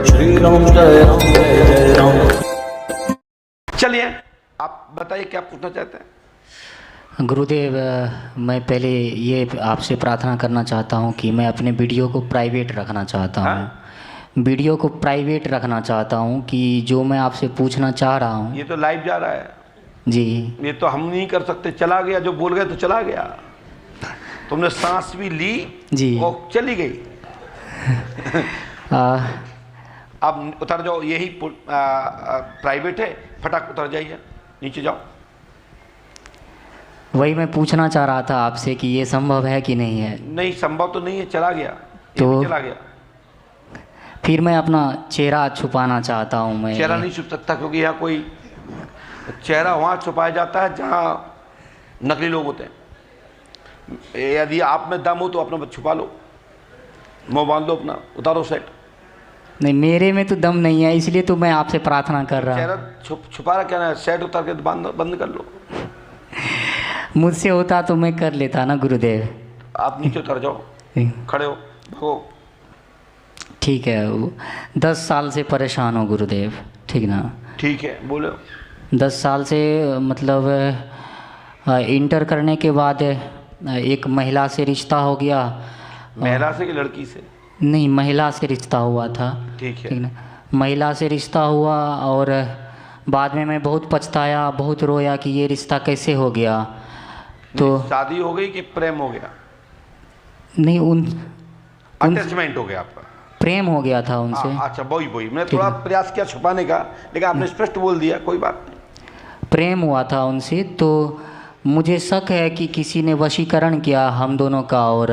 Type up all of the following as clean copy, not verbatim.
श्री राम जय राम जय जय राम। चलिए आप बताइए क्या पूछना चाहते हैं। गुरुदेव, मैं पहले ये आपसे प्रार्थना करना चाहता हूँ कि मैं अपने वीडियो को प्राइवेट रखना चाहता हूँ। वीडियो को प्राइवेट रखना चाहता हूँ कि जो मैं आपसे पूछना चाह रहा हूँ। ये तो लाइव जा रहा है जी। ये तो हम नहीं कर सकते। चला गया, जो बोल गए तो चला गया। तुमने सांस भी ली जी और चली गई। अब उतर जाओ, यही प्राइवेट है, फटाक उतर जाइए, नीचे जाओ। वही मैं पूछना चाह रहा था आपसे कि ये संभव है कि नहीं है। नहीं, संभव तो नहीं है, चला गया। तो ये चला गया। फिर मैं अपना चेहरा छुपाना चाहता हूँ। मैं चेहरा नहीं छुप सकता, क्योंकि यहाँ कोई चेहरा वहाँ छुपाया जाता है जहाँ नकली लोग होते हैं। यदि आप में दम हो तो अपना छुपा लो, मुँह बांध लो अपना, उतारो सेट। नहीं, मेरे में तो दम नहीं है, इसलिए तो मैं आपसे प्रार्थना कर रहा हूँ। चेहरा छुपा रहा क्या ना, सेट उतार के बंद कर लो। मुझसे होता तो मैं कर लेता ना गुरुदेव। आप नीचे उतर जाओ, खड़े हो, भगो। ठीक है। 10 साल से परेशान हो गुरुदेव, ठीक ना? ठीक है, बोलो। 10 साल से मतलब इंटर करने के बाद एक महिला से रिश्ता हो गया। महिला से कि लड़की से? नहीं, महिला से रिश्ता हुआ था। ठीक है, ठीक ना? महिला से रिश्ता हुआ और बाद में मैं बहुत पछताया, बहुत रोया कि ये रिश्ता कैसे हो गया। तो शादी हो गई कि प्रेम हो गया? नहीं, अटैचमेंट हो गया आपका? प्रेम हो गया था उनसे। अच्छा, वही मैंने थोड़ा प्रयास किया छुपाने का, लेकिन आपने स्पष्ट बोल दिया, कोई बात नहीं। प्रेम हुआ था उनसे। तो मुझे शक है कि किसी ने वशीकरण किया हम दोनों का और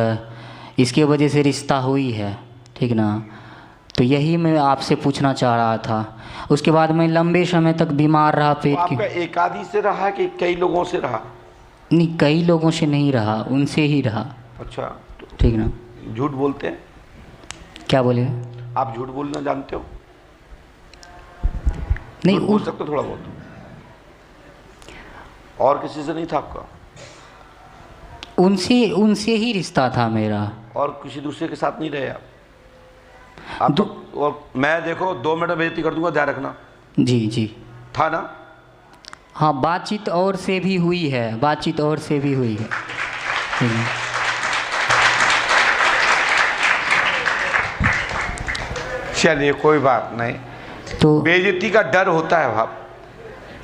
इसके वजह से रिश्ता हुई है, ठीक ना? तो यही मैं आपसे पूछना चाह रहा था। उसके बाद मैं लंबे समय तक बीमार रहा, पेट तो आपका एक आदि से रहा कि कई लोगों से रहा? नहीं, कई लोगों से नहीं रहा, उनसे ही रहा। अच्छा, ठीक ना? झूठ बोलते हैं? क्या बोले? आप झूठ बोलना जानते हो? नहीं, बोल सकते हो थोड़ा बहुत? और किसी से नहीं था आपका? उनसे ही रिश्ता था मेरा। और किसी दूसरे के साथ नहीं रहे आप तो? और मैं देखो 2 मिनट में बेइज्जती कर दूंगा, ध्यान रखना। जी जी। था ना? हाँ, बातचीत और से भी हुई है, बातचीत और से भी हुई है। ठीक है। चलिए, कोई बात नहीं। तो बेइज्जती का डर होता है भाव।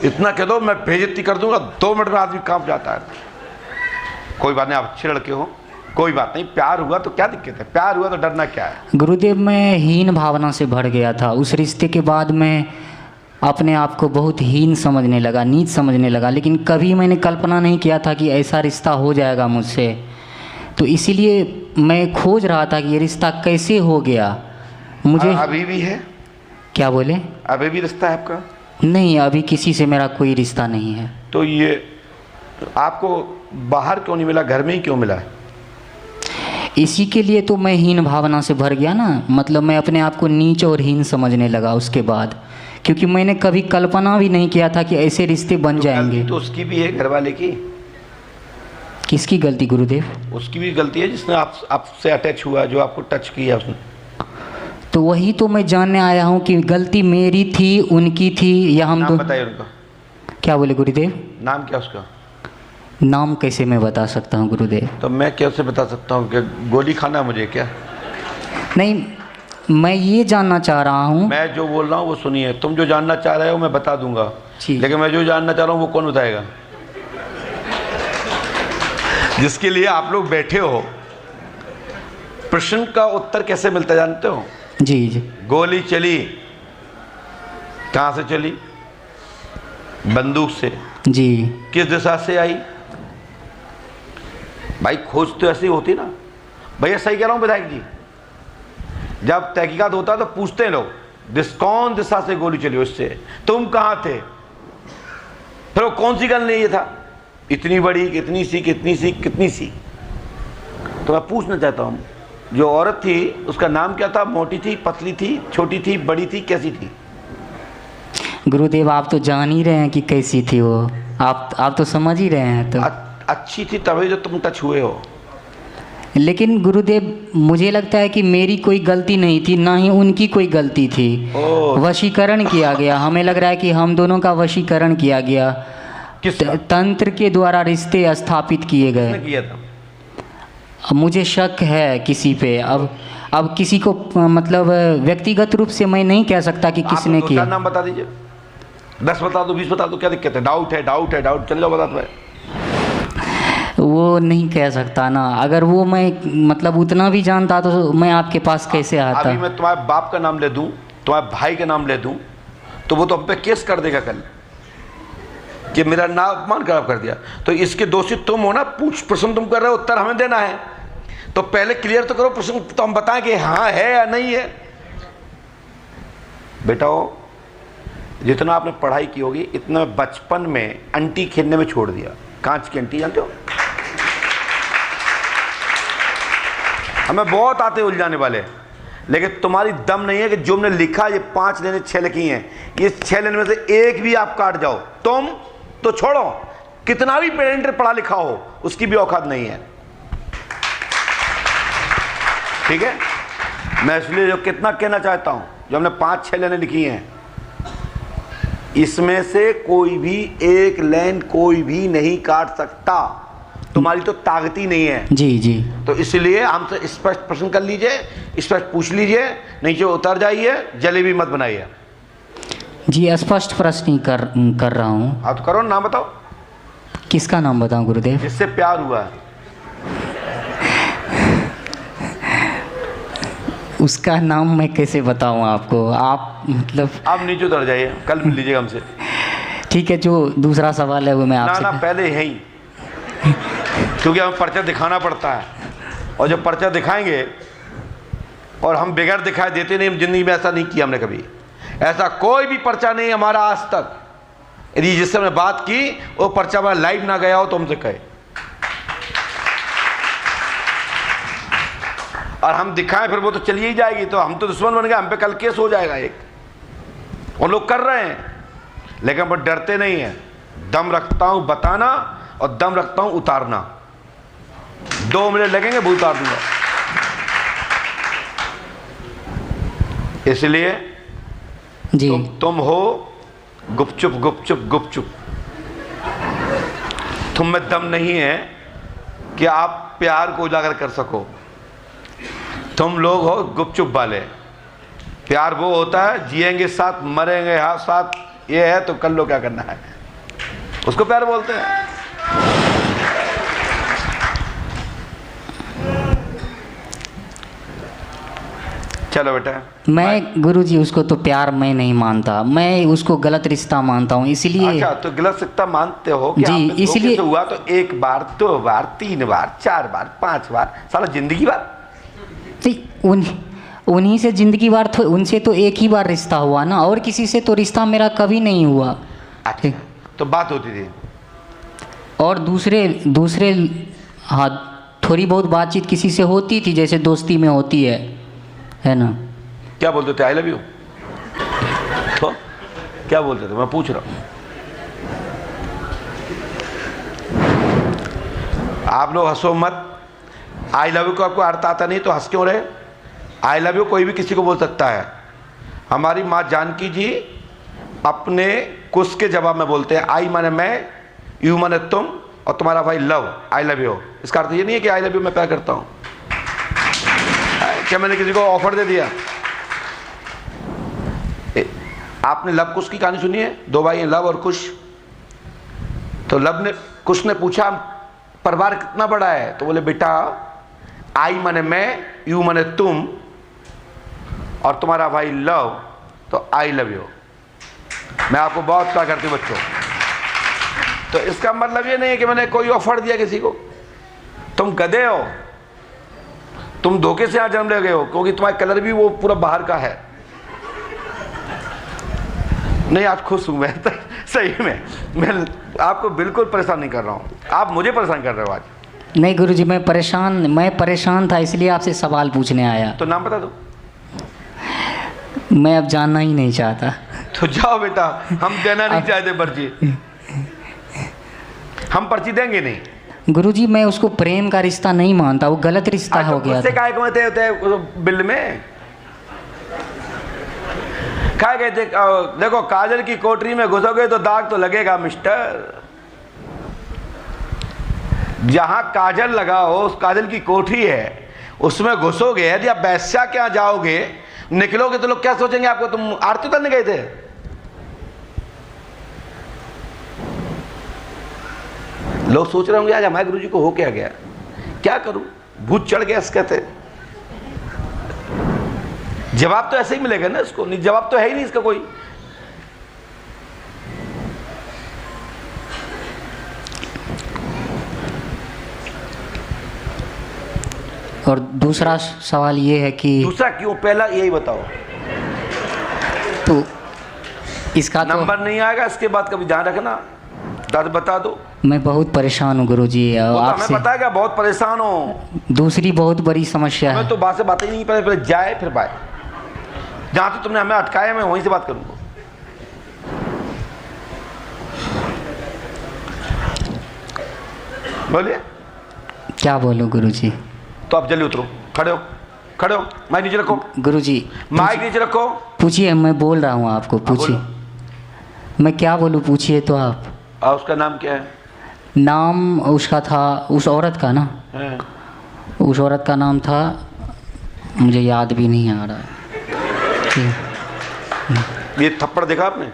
इतना कह दो मैं बेइज्जती कर दूंगा, 2 मिनट में आदमी कांप जाता है। कोई बात नहीं, आप अच्छे लड़के हो, कोई बात नहीं। प्यार हुआ तो क्या दिक्कत है? प्यार हुआ तो डरना क्या है? गुरुदेव, मैं हीन भावना से भर गया था। उस रिश्ते के बाद मैं अपने आप को बहुत हीन समझने लगा, नीच समझने लगा। लेकिन कभी मैंने कल्पना नहीं किया था कि ऐसा रिश्ता हो जाएगा मुझसे। तो इसीलिए मैं खोज रहा था कि ये रिश्ता कैसे हो गया। मुझे अभी भी है? क्या बोले? अभी भी रिश्ता है आपका? नहीं, अभी किसी से मेरा कोई रिश्ता नहीं है। तो ये आपको बाहर क्यों नहीं मिला, घर में ही क्यों मिला है? इसी के लिए तो मैं हीन भावना से भर गया ना। मतलब मैं अपने आप को नीच और हीन समझने लगा उसके बाद, क्योंकि मैंने कभी कल्पना भी नहीं किया था कि ऐसे रिश्ते बन जाएंगे। तो उसकी भी है, घर वाले की। किसकी गलती गुरुदेव? उसकी भी गलती है जिसने आपसे अटैच हुआ, जो आपको टच किया उसने। तो वही तो मैं जानने आया हूँ कि गलती मेरी थी, उनकी थी, या हम नाम बताइए उनका। क्या बोले गुरुदेव? नाम क्या उसका? नाम कैसे मैं बता सकता हूँ गुरुदेव? तो मैं कैसे बता सकता हूँ कि गोली खाना मुझे क्या? नहीं, मैं ये जानना चाह रहा हूँ। मैं जो बोल रहा हूँ वो सुनिए। तुम जो जानना चाह रहे हो मैं बता दूंगा, लेकिन मैं जो जानना चाह रहा हूँ वो कौन बताएगा? जिसके लिए आप लोग बैठे हो। प्रश्न का उत्तर कैसे मिलता जानते हो? जी जी। गोली चली कहाँ से चली? बंदूक से। जी। किस दिशा से आई? भाई खोज तो ऐसी होती ना। भैया सही कह रहा हूँ विधायक जी? जब तहकीकात होता है तो पूछते हैं लोग कौन दिशा से गोली चली, उससे तुम कहाँ थे, फिर वो कौन सी गन ये था, इतनी बड़ी, कितनी सी, कितनी सी, कितनी सी। तो मैं पूछना चाहता हूँ, जो औरत थी उसका नाम क्या था? मोटी थी, पतली थी, छोटी थी, बड़ी थी, कैसी थी? गुरुदेव, आप तो जान ही रहे हैं कि कैसी थी वो। आप तो समझ ही रहे हैं। तो अच्छी थी तभी जो तुम टच हुए हो। लेकिन गुरुदेव मुझे लगता है कि मेरी कोई गलती नहीं थी, ना ही उनकी कोई गलती थी। ओह। वशीकरण किया गया, हमें लग रहा है कि हम दोनों का वशीकरण किया गया। किसका? तंत्र के द्वारा रिश्ते स्थापित किए किसने गए। किया था? अब मुझे शक है किसी पे। अब किसी को मतलब व्यक्तिगत रूप से मैं नहीं कह सकता कि किसने आप 2-4 किया। नाम बता दीजिए, 10 बता दो, 20 बता दो, क्या दिक्कत है? डाउट है, डाउट है, डाउट, चल जाओ, बता दो। वो नहीं कह सकता ना, अगर वो मैं मतलब उतना भी जानता तो मैं आपके पास कैसे आता। अभी मैं तुम्हारे बाप का नाम ले दूं, तुम्हारे भाई का नाम ले दूं, तो वो तो हम पे केस कर देगा कल कि मेरा नाम अपमान खराब कर दिया। तो इसके दोषी तुम हो ना, प्रश्न तुम कर रहे हो, उत्तर हमें देना है। तो पहले क्लियर तो करो प्रश्न, तो हम बताएं कि हाँ है या नहीं है। बेटाओ, जितना आपने पढ़ाई की होगी इतना बचपन में अंटी खेलने में छोड़ दिया। कांच की अंटी जानते हो? हमें बहुत आते उलझाने वाले, लेकिन तुम्हारी दम नहीं है कि जो हमने लिखा, ये 5 लाइनें 6 लिखी हैं, ये 6 लाइन में से एक भी आप काट जाओ, तुम तो छोड़ो, कितना भी पेरेंटर पढ़ा लिखा हो उसकी भी औकात नहीं है। ठीक है? मैं इसलिए जो कितना कहना चाहता हूं, जो हमने 5-6 लाइनें लिखी हैं, इसमें से कोई भी एक लाइन कोई भी नहीं काट सकता। तुम्हारी तो ताकत ही नहीं है। जी जी। तो इसलिए हमसे स्पष्ट प्रश्न कर लीजिए, स्पष्ट पूछ लीजिए, नीचे उतर जाइए, जलेबी मत बनाइए। जी स्पष्ट प्रश्न ही कर रहा हूँ। आप तो करो, नाम बताओ। किसका नाम बताऊँ गुरुदेव? जिससे प्यार हुआ है। उसका नाम मैं कैसे बताऊँ आपको? आप मतलब आप नीचे उतर जाइए, कल मिल लीजिएगा हमसे। ठीक है, जो दूसरा सवाल है वो मैं ना आपसे ना, पहले यही, क्योंकि हमें पर्चा दिखाना पड़ता है, और जब पर्चा दिखाएंगे, और हम बगैर दिखाए देते नहीं। हम जिंदगी में ऐसा नहीं किया हमने कभी, ऐसा कोई भी पर्चा नहीं हमारा आज तक। यदि जिससे हमने बात की वो पर्चा हमारा लाइव ना गया हो तो हमसे कहे, और हम दिखाएं फिर वो तो चली ही जाएगी, तो हम तो दुश्मन बन गए, हम पे कल केस हो जाएगा एक। और लोग कर रहे हैं, लेकिन वो डरते नहीं हैं। दम रखता हूं बताना और दम रखता हूं उतारना, 2 मिनट लगेंगे, वो उतार दूंगा। इसलिए जी तुम हो गुपचुप गुपचुप गुपचुप। तुम में दम नहीं है कि आप प्यार को उजागर कर सको। तुम लोग हो गुपचुप वाले। प्यार वो होता है जिएंगे साथ, मरेंगे साथ, ये है तो कर लो क्या करना है, उसको प्यार बोलते हैं। चलो बेटा। मैं गुरुजी उसको तो प्यार मैं नहीं मानता, मैं उसको गलत रिश्ता मानता हूँ, इसलिए। अच्छा, तो गलत रिश्ता मानते हो कि जी, आपने इसलिए धोखे से हुआ तो 1 बार 2 बार 3 बार 4 बार 5 बार, साला जिंदगी भर। उन्हीं से जिंदगी भर, उनसे तो एक ही बार रिश्ता हुआ ना, और किसी से तो रिश्ता मेरा कभी नहीं हुआ। अच्छा, तो बात होती थी, और दूसरे हाँ, थोड़ी बहुत बातचीत किसी से होती थी, जैसे दोस्ती में होती है ना। क्या बोलते थे? I love you. तो क्या बोलते थे, मैं पूछ रहा हूँ। आप लोग हंसो मत। आई लव यू को आपको अर्थ आता नहीं तो हंस क्यों रहे? आई लव यू कोई भी किसी को बोल सकता है। हमारी माँ जानकी जी अपने कुछ के जवाब में बोलते हैं, आई माने मैं, यू माने तुम, और तुम्हारा भाई लव, आई लव यू। इसका अर्थ ये नहीं है कि आई लव यू मैं प्यार करता हूँ। क्या मैंने किसी को ऑफर दे दिया? आपने लव कुश की कहानी सुनी है? 2 भाई हैं, लव और कुश। तो कुश ने पूछा परिवार कितना बड़ा है? तो बोले बेटा आई माने मैं, यू माने तुम, और तुम्हारा भाई लव, तो आई लव यू। मैं आपको बहुत प्यार करती हूँ बच्चों। तो इसका मतलब ये नहीं है कि मैंने कोई ऑफर दिया किसी को। तुम गधे हो, तुम धोखे से यहाँ जन्म ले गए हो, क्योंकि तुम्हारा कलर भी वो पूरा बाहर का है। नहीं, आज खुश हूं मैं सही में। मैं आपको बिल्कुल परेशान नहीं कर रहा हूं, आप मुझे परेशान कर रहे हो आज। नहीं गुरुजी, मैं परेशान था, इसलिए आपसे सवाल पूछने आया। तो नाम बता दो। मैं अब जानना ही नहीं चाहता। तो जाओ बेटा, हम देना नहीं चाहते पर्ची, हम पर्ची देंगे नहीं। गुरुजी मैं उसको प्रेम का रिश्ता नहीं मानता, वो गलत रिश्ता हो गया मुझसे था। काय कहते होते बिल में काय कहते, देखो काजल की कोठरी में घुसोगे तो दाग तो लगेगा मिस्टर। जहां काजल लगा हो, उस काजल की कोठरी है, उसमें घुसोगे, यदि आप वैश्या के यहाँ जाओगे, निकलोगे तो लोग क्या सोचेंगे आपको, तुम आरती उतारने गए थे। लोग सोच रहे होंगे आज हमारे गुरुजी को हो क्या गया, क्या करूं, भूत चढ़ गया इसके थे। जवाब तो ऐसे ही मिलेगा ना इसको, नहीं जवाब तो है ही नहीं इसका कोई। और दूसरा सवाल ये है कि दूसरा क्यों, पहला यही बताओ। तो इसका नंबर नहीं आएगा, इसके बाद कभी ध्यान रखना, दर्द बता दो। मैं बहुत परेशान हूँ गुरुजी वो तो हमें आपसे। पता है कि बहुत परेशान हो। दूसरी बहुत बड़ी समस्या हमें है। तो बात से बातें ही नहीं, पहले जाए फिर बाय। जहां से तुमने हमें अटकाया मैं वहीं से बात करूंगा। बोलिए। क्या बोलूँ गुरुजी? तो आप जल्दी उतरो, खड़े हो, खड़े हो, माइक नीचे रखो, गुरुजी माइक नीचे रखो। पूछिए, मैं बोल रहा हूँ आपको, पूछिए। मैं क्या बोलूँ, पूछिए तो आप। और उसका नाम क्या है? नाम उसका था, उस औरत का ना, है? उस औरत का नाम था, मुझे याद भी नहीं आ रहा। ये थप्पड़ देखा आपने,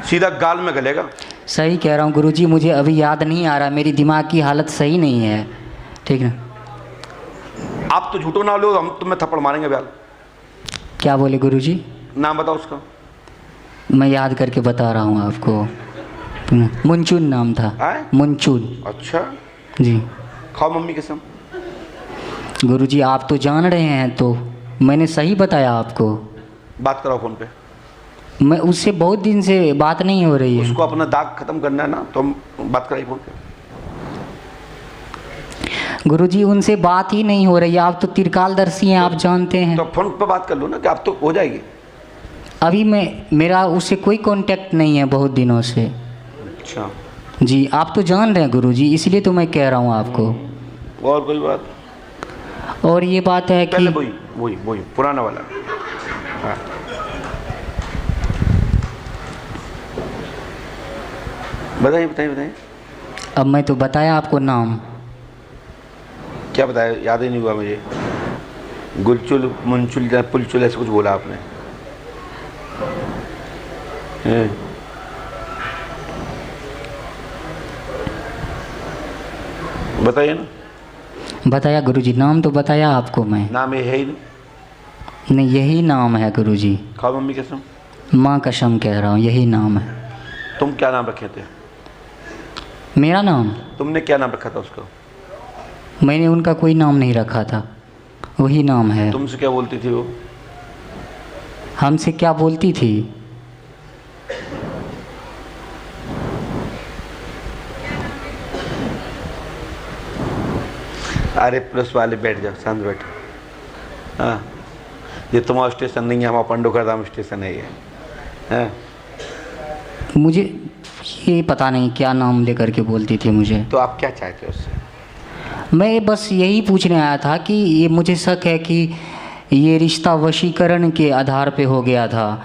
सीधा गाल में गलेगा। सही कह रहा हूँ गुरुजी, मुझे अभी याद नहीं आ रहा, मेरी दिमाग की हालत सही नहीं है, ठीक ना। आप तो झूठो ना लो, हम तुम्हें थप्पड़ मारेंगे ब्याल। क्या बोले गुरुजी? नाम बताओ उसका। मैं याद करके बता रहा हूँ आपको। मुंचुन नाम था। आए? मुंचुन। अच्छा जी खाओ मम्मी कसम। गुरुजी आप तो जान रहे हैं, तो मैंने सही बताया आपको। बात कराओ फोन पे। मैं उससे बहुत दिन से बात नहीं हो रही है। उसको अपना दाग खत्म करना है ना, तो हम बात कराइए फोन पे। गुरुजी उनसे बात ही नहीं हो रही है, आप तो त्रिकालदर्शी हैं, आप जानते हैं। तो फोन पे बात कर लो ना, कि आप तो हो जाएगी। अभी मेरा उससे कोई कांटेक्ट नहीं है बहुत दिनों से। अच्छा जी आप तो जान रहे हैं गुरुजी, इसलिए तो मैं कह रहा हूँ आपको। और कोई बात? और ये बात है पहले कि वही पुराना वाला। हाँ। बताइए। अब मैं तो बताया आपको नाम। क्या बताया, याद ही नहीं हुआ मुझे। गुलचुल मुंचुल पुलचुल ऐसे कुछ बोला आपने। बताइए ना। बताया गुरुजी, नाम तो बताया आपको मैं। नाम ये है ही नहीं, यही नाम है गुरुजी। खाओ मम्मी कसम। माँ कसम कह रहा हूँ, यही नाम है। तुम क्या नाम रखे थे? मेरा नाम? तुमने क्या नाम रखा था उसका? मैंने उनका कोई नाम नहीं रखा था, वही नाम है। तुमसे क्या बोलती थी वो? हमसे क्या बोलती थी? अरे पुलिस वाले बैठ जाओ, शांत बैठो। हाँ ये तुम्हारा स्टेशन नहीं है, हमारा पंडोकर धाम स्टेशन है ये। हाँ मुझे ये पता नहीं क्या नाम लेकर के बोलती थी मुझे। तो आप क्या चाहते हो उससे? मैं बस यही पूछने आया था कि ये मुझे शक है कि ये रिश्ता वशीकरण के आधार पे हो गया था,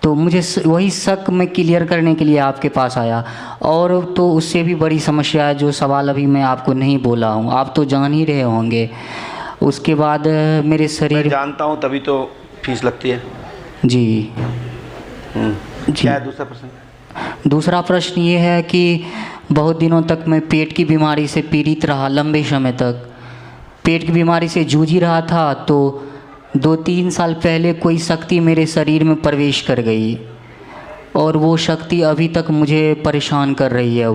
तो मुझे वही शक मैं क्लियर करने के लिए आपके पास आया। और तो उससे भी बड़ी समस्या है, जो सवाल अभी मैं आपको नहीं बोला हूँ, आप तो जान ही रहे होंगे। उसके बाद मेरे शरीर। मैं जानता हूँ, तभी तो फीस लगती है। जी क्या है दूसरा प्रश्न? दूसरा प्रश्न ये है कि बहुत दिनों तक मैं पेट की बीमारी से पीड़ित रहा, लंबे समय तक पेट की बीमारी से जूझ ही रहा था। तो 2-3 साल पहले कोई शक्ति मेरे शरीर में प्रवेश कर गई, और वो शक्ति अभी तक मुझे परेशान कर रही है।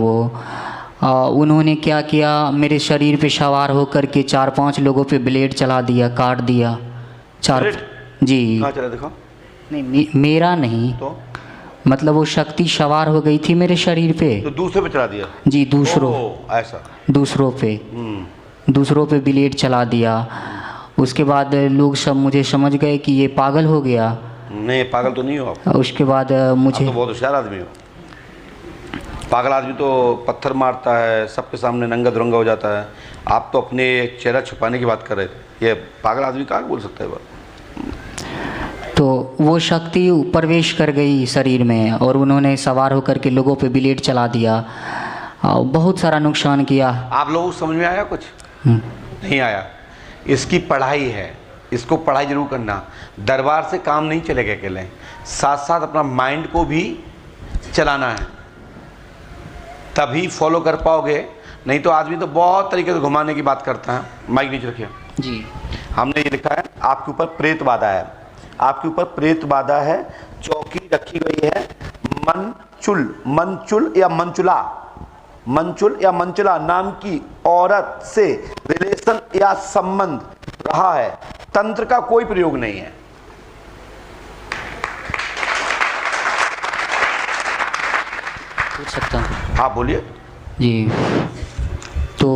उन्होंने क्या किया, मेरे शरीर पे सवार होकर के 4-5 लोगों पे ब्लेड चला दिया, काट दिया। जी हाँ चला दिखाओ। नहीं, मेरा नहीं, तो मतलब वो शक्ति सवार हो गई थी मेरे शरीर पे। तो दूसरे पे चला दिया? जी दूसरों ऐसा दूसरों पे ब्लेड चला दिया। उसके बाद लोग सब मुझे समझ गए कि ये पागल हो गया। नहीं पागल तो नहीं हो आप। उसके बाद मुझे आप तो बहुत होशियार आदमी हो। पागल आदमी तो पत्थर मारता है, सबके सामने नंगा धुरंगा हो जाता है। आप तो अपने चेहरा छुपाने की बात कर रहे थे। ये पागल आदमी कहाँ बोल सकता है बात? तो वो शक्ति प्रवेश कर गई शरीर में और उन्होंने सवार होकर के लोगों पे ब्लेड चला दिया और बहुत सारा नुकसान किया। आप लोगों को समझ में आया कुछ? नहीं आया। इसकी पढ़ाई है, इसको पढ़ाई जरूर करना। दरबार से काम नहीं चलेगा अकेले, साथ साथ अपना माइंड को भी चलाना है, तभी फॉलो कर पाओगे। नहीं तो आदमी तो बहुत तरीके से घुमाने की बात करता है। माइक नीचे रखिए जी। हमने ये लिखा है आपके ऊपर प्रेत बाधा है, आपके ऊपर प्रेत बाधा है। चौकी रखी गई है मंचुल या मंचुला, मंचुल या मंचुला नाम की औरत से रिलेशन या संबंध रहा है। तंत्र का कोई प्रयोग नहीं है। पूछ सकता हूँ? आप बोलिए जी। तो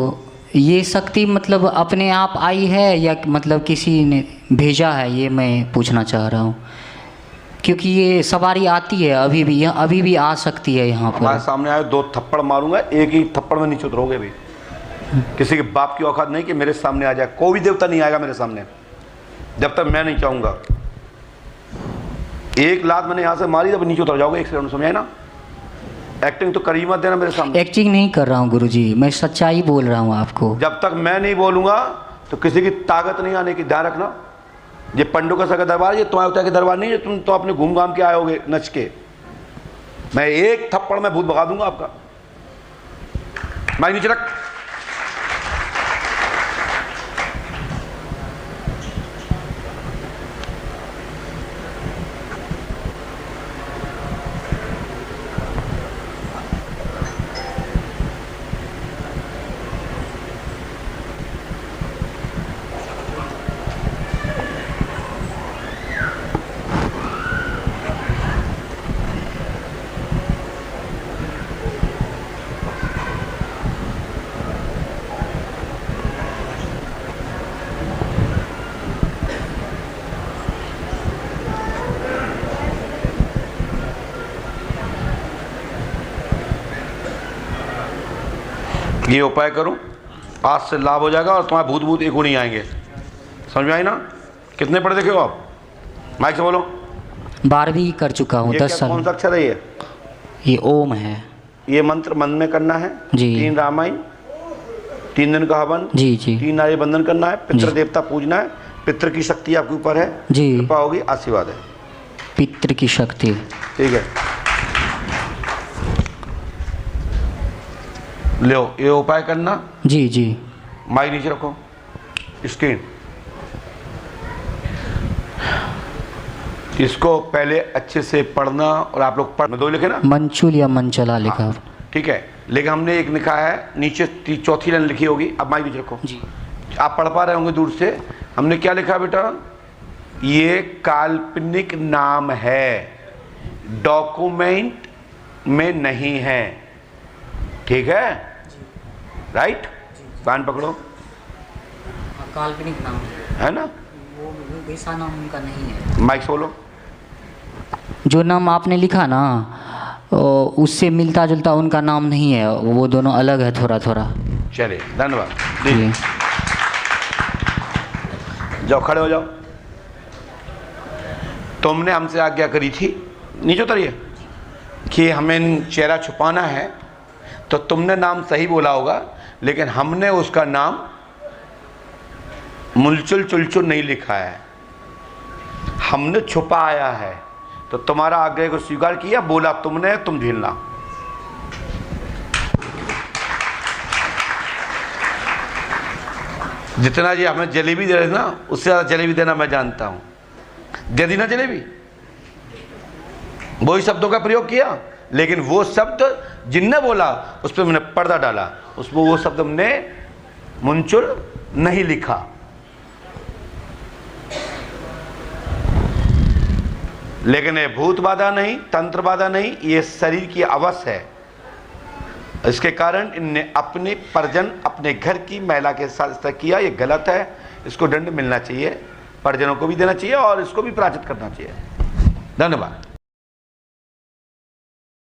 ये शक्ति मतलब अपने आप आई है या मतलब किसी ने भेजा है, ये मैं पूछना चाह रहा हूँ। क्योंकि ये सवारी आती है अभी भी आ सकती है यहाँ पर। हमारे सामने आए, 2 थप्पड़ मारूंगा, एक ही थप्पड़ में नीचे उतरोगे भी। किसी के बाप की औकात नहीं कि मेरे सामने आ जाए। कोई भी देवता नहीं आएगा मेरे सामने जब तक मैं नहीं चाहूंगा। एक लात मैंने यहाँ से मारी, तब नीचे उतर जाओगे। एक सेकंड, समझाए ना? एक्टिंग तो करी मत देना मेरे सामने। एक्टिंग नहीं कर रहा हूँ गुरुजी, मैं सच्चाई बोल रहा हूँ आपको। जब तक मैं नहीं बोलूंगा तो किसी की ताकत नहीं आने की, ध्यान रखना। ये पंडो का सगा दरबार, ये तुम्हारे के दरबार नहीं है। तुम तो अपने घूम घाम के आए होगे नच के। मैं एक थप्पड़ में भूत भगा दूंगा आपका। माइक नीचे रख। ये उपाय करो, आज से लाभ हो जाएगा और तुम्हारे भूत भूत एक नहीं आएंगे। समझ में आई ना? कितने पढ़े लिखे हो आप? माइक से बोलो। 12वीं कर चुका हूँ, 10 साल। कौन सा अक्षर है ये ओम है। ये मंत्र मन में करना है जी। 3 रामायण, 3 दिन का हवन जी जी। 3 नारी बंधन करना है, पितृ देवता पूजना है। पितृ की शक्ति आपके ऊपर है जी। कृपा होगी, आशीर्वाद है। पितृ की शक्ति, ठीक है। लो ये उपाय करना। जी जी। माइक नीचे रखो, स्क्रीन। इसको पहले अच्छे से पढ़ना और आप लोग पढ़, 2 लिखे ना? मंचुल या मंचला लिखा। हाँ, ठीक है। लेकिन हमने एक लिखा है नीचे, 4थी लाइन लिखी होगी। अब माइक नीचे रखो जी। आप पढ़ पा रहे होंगे दूर से। हमने क्या लिखा बेटा? ये काल्पनिक नाम है, डॉक्यूमेंट में नहीं है। ठीक है? राइट? कान पकड़ो। काल्पनिक नाम है ना? वो वैसा नाम उनका नहीं है। माइक बोलो। जो नाम आपने लिखा ना उससे मिलता जुलता उनका नाम नहीं है, वो दोनों अलग है थोड़ा थोड़ा। चलिए, धन्यवाद। जी। जाओ, खड़े हो जाओ। तुमने हमसे आज्ञा करी थी, नीचे उतरिए, कि हमें चेहरा छुपाना है। तो तुमने नाम सही बोला होगा, लेकिन हमने उसका नाम मुलचुल चुलचुल नहीं लिखा है, हमने छुपाया है। तो तुम्हारा आग्रह को स्वीकार किया, बोला तुमने, तुम झेलना। जितना जी हमें जलेबी दे रहे ना, उससे ज़्यादा जलेबी देना मैं जानता हूँ। दे दी ना जलेबी, वही शब्दों का प्रयोग किया, लेकिन वो शब्द जिनने बोला उस पर मैंने पर्दा डाला, उसमें वो शब्द हमने मुंचुल नहीं लिखा। लेकिन ये भूत बाधा नहीं, तंत्र बाधा नहीं, ये शरीर की अवश्य है। इसके कारण इनने अपने परिजन, अपने घर की महिला के साथ इस तरह किया, ये गलत है। इसको दंड मिलना चाहिए, परिजनों को भी देना चाहिए और इसको भी प्रायश्चित करना चाहिए। धन्यवाद।